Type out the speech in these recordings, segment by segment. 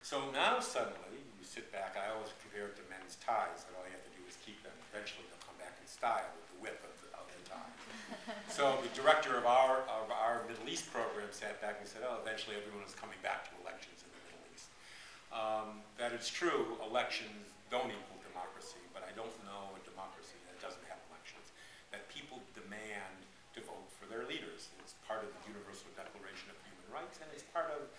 So now suddenly, you sit back, I always compare it to men's ties, that all you have to do is keep them. Eventually they'll come back in style with the width of the tie. So the director of our Middle East program sat back and said, oh, eventually everyone is coming back to elections in the Middle East. That is true, elections don't equal democracy, but I don't know a democracy that doesn't have elections, that people demand to vote for their leaders. It's part of the Universal Declaration of Human Rights, and it's part of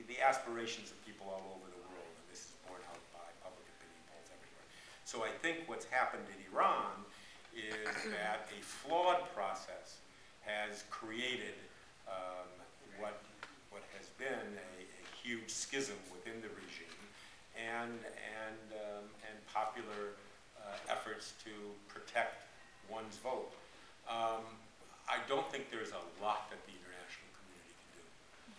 the aspirations of people all over the world, and this is borne out by public opinion polls everywhere. So I think what's happened in Iran is that a flawed process has created what has been a huge schism within the regime and popular efforts to protect one's vote. I don't think there's a lot that the international community can do,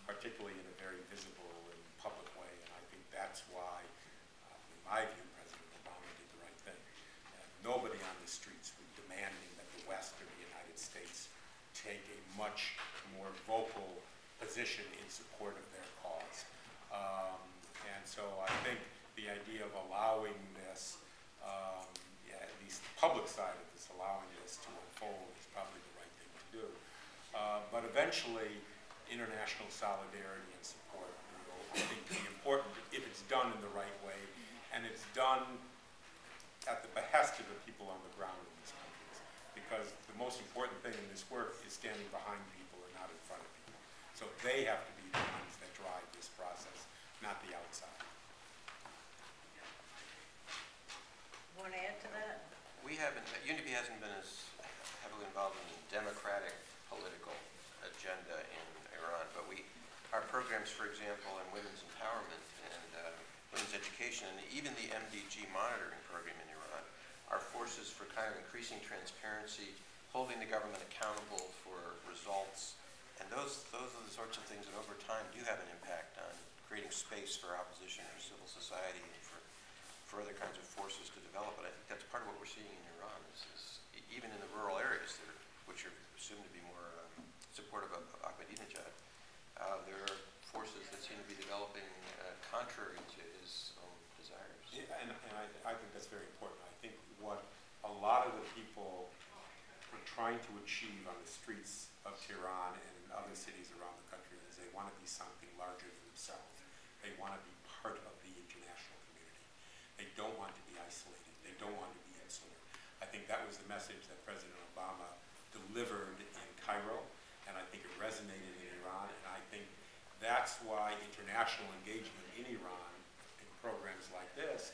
particularly in a very visible and public way, and I think that's why, in my view, President Obama did the right thing. Nobody on the streets was demanding that the West or the United States take a much more vocal position in support of their cause. And so I think the idea of allowing this, at least the public side of this, allowing this to unfold is probably the right thing to do. But eventually, international solidarity and support will, I think, be important if it's done in the right way, and it's done at the behest of the people on the ground in these countries. Because the most important thing in this work is standing behind people and not in front of people. So they have to be the ones that drive this process, not the outside. Want to add to that? We haven't, UNDP hasn't been as heavily involved in the democratic political agenda in Iran, but our programs, for example, in women's empowerment and women's education, and even the MDG monitoring program in Iran, are forces for kind of increasing transparency, holding the government accountable for results, and those are the sorts of things that over time do have an impact on creating space for opposition or civil society and for other kinds of forces to develop. But I think that's part of what we're seeing in Iran, is even in the rural areas, which are assumed to be more supportive of Ahmadinejad, there are forces that seem to be developing contrary to his own desires. Yeah, and I think that's very important. I think what a lot of the people are trying to achieve on the streets of Tehran and in other cities around the country is they want to be something larger than themselves. They want to be part of the international community. They don't want to be isolated. They don't want to be insular. I think that was the message that President Obama delivered in Cairo, and I think it resonated in Iran, and I think that's why international engagement in Iran in programs like this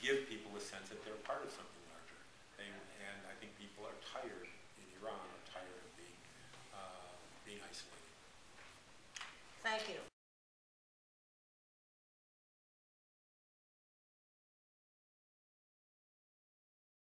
give people a sense that they're part of something larger. And I think people are tired in Iran, are tired of being isolated. Thank you.